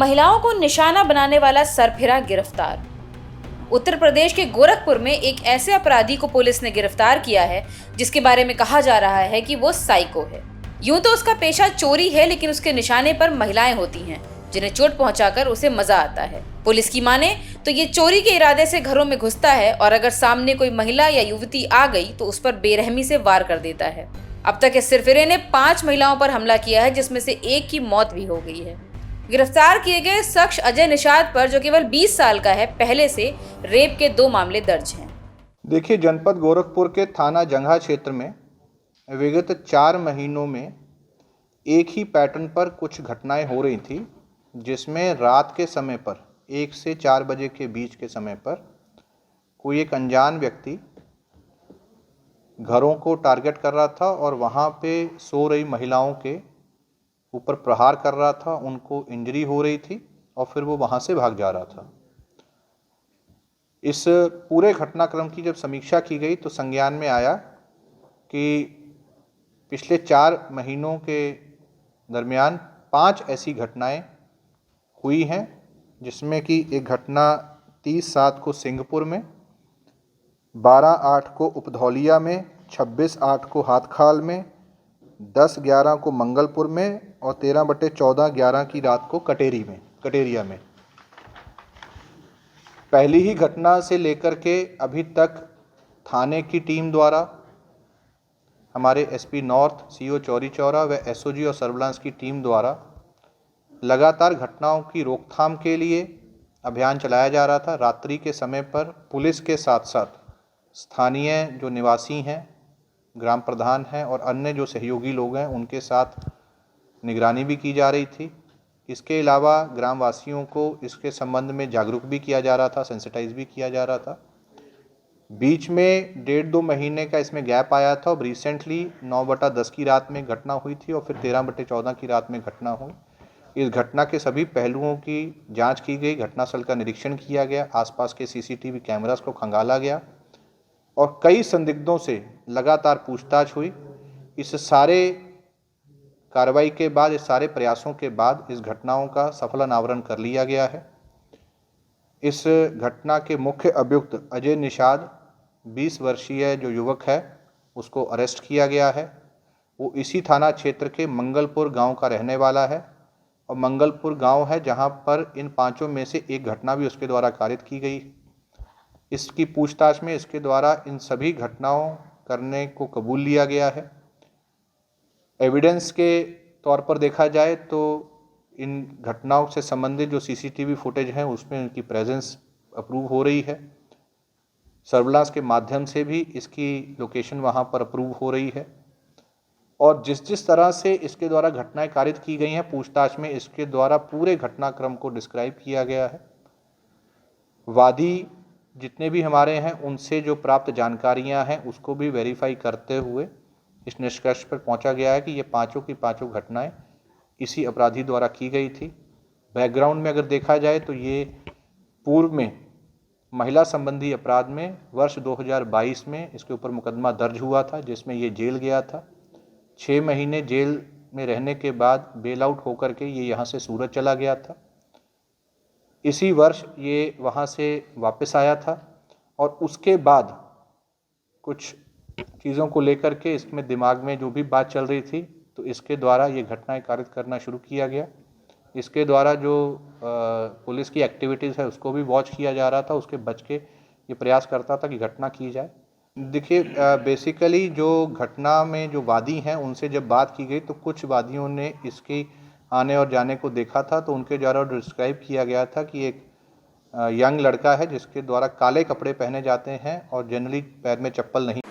महिलाओं को निशाना बनाने वाला सरफिरा गिरफ्तार। उत्तर प्रदेश के गोरखपुर में एक ऐसे अपराधी को पुलिस ने गिरफ्तार किया है जिसके बारे में कहा जा रहा है कि वो साइको है। यूं तो उसका पेशा चोरी है, लेकिन उसके निशाने पर महिलाएं होती हैं जिन्हें चोट पहुंचाकर उसे मजा आता है। पुलिस की माने तो ये चोरी के इरादे से घरों में घुसता है और अगर सामने कोई महिला या युवती आ गई तो उस पर बेरहमी से वार कर देता है। अब तक इस सिरफिरे ने 5 महिलाओं पर हमला किया है, जिसमें से एक की मौत भी हो गई है। गिरफ्तार किए गए शख्स अजय निषाद पर, जो केवल 20 साल का है, पहले से रेप के 2 मामले दर्ज हैं। देखिए, जनपद गोरखपुर के थाना जंघा क्षेत्र में विगत 4 महीनों में एक ही पैटर्न पर कुछ घटनाएं हो रही थी, जिसमें रात के समय पर 1 से 4 बजे के बीच के समय पर कोई एक अनजान व्यक्ति घरों को टारगेट कर रहा था और वहां पे सो रही महिलाओं के ऊपर प्रहार कर रहा था, उनको इंजरी हो रही थी और फिर वो वहां से भाग जा रहा था। इस पूरे घटनाक्रम की जब समीक्षा की गई तो संज्ञान में आया कि पिछले 4 महीनों के दरमियान 5 ऐसी घटनाएं हुई हैं, जिसमें कि एक घटना 30/7 को सिंहपुर में, 12/8 को उपधौलिया में, 26/8 को हाथखाल में, 10/11 को मंगलपुर में और 13/14/11 की रात को कटेरिया में। पहली ही घटना से लेकर के अभी तक थाने की टीम द्वारा, हमारे SP north, CO Chauri Chaura व एसओजी और सर्विलांस की टीम द्वारा लगातार घटनाओं की रोकथाम के लिए अभियान चलाया जा रहा था। रात्रि के समय पर पुलिस के साथ साथ स्थानीय जो निवासी हैं, ग्राम प्रधान हैं और अन्य जो सहयोगी लोग हैं, उनके साथ निगरानी भी की जा रही थी। इसके अलावा ग्रामवासियों को इसके संबंध में जागरूक भी किया जा रहा था, सेंसिटाइज भी किया जा रहा था। बीच में 1.5-2 महीने का इसमें गैप आया था और रिसेंटली 9/10 की रात में घटना हुई थी और फिर 13/14 की रात में घटना हुई। इस घटना के सभी पहलुओं की जांच की गई, घटनास्थल का निरीक्षण किया गया, आसपास के सीसीटीवी कैमरास को खंगाला गया और कई संदिग्धों से लगातार पूछताछ हुई। इस सारे कार्रवाई के बाद, इस सारे प्रयासों के बाद इस घटनाओं का सफल अनावरण कर लिया गया है। इस घटना के मुख्य अभियुक्त अजय निषाद 20 वर्षीय जो युवक है, उसको अरेस्ट किया गया है। वो इसी थाना क्षेत्र के मंगलपुर गांव का रहने वाला है और मंगलपुर गांव है जहां पर इन 5 में से एक घटना भी उसके द्वारा कारित की गई। इसकी पूछताछ में इसके द्वारा इन सभी घटनाओं करने को कबूल लिया गया है। एविडेंस के तौर पर देखा जाए तो इन घटनाओं से संबंधित जो सीसीटीवी फुटेज हैं, उसमें उनकी प्रेजेंस अप्रूव हो रही है। सर्विलांस के माध्यम से भी इसकी लोकेशन वहां पर अप्रूव हो रही है और जिस तरह से इसके द्वारा घटनाएं कारित की गई हैं, पूछताछ में इसके द्वारा पूरे घटनाक्रम को डिस्क्राइब किया गया है। वादी जितने भी हमारे हैं, उनसे जो प्राप्त जानकारियां हैं उसको भी वेरीफाई करते हुए इस निष्कर्ष पर पहुंचा गया है कि ये 5 की 5 घटनाएं इसी अपराधी द्वारा की गई थी। बैकग्राउंड में अगर देखा जाए तो ये पूर्व में महिला संबंधी अपराध में वर्ष 2022 में इसके ऊपर मुकदमा दर्ज हुआ था, जिसमें ये जेल गया था। 6 महीने जेल में रहने के बाद बेल आउट होकर के ये यहाँ से सूरत चला गया था। इसी वर्ष ये वहाँ से वापस आया था और उसके बाद कुछ चीज़ों को लेकर के इसमें दिमाग में जो भी बात चल रही थी, तो इसके द्वारा ये घटनाएं कारित करना शुरू किया गया। इसके द्वारा जो पुलिस की एक्टिविटीज़ है उसको भी वॉच किया जा रहा था, उसके बच के ये प्रयास करता था कि घटना की जाए। देखिए, बेसिकली जो घटना में जो वादी हैं उनसे जब बात की गई तो कुछ वादियों ने इसकी आने और जाने को देखा था, तो उनके द्वारा डिस्क्राइब किया गया था कि एक यंग लड़का है जिसके द्वारा काले कपड़े पहने जाते हैं और जनरली पैर में चप्पल नहीं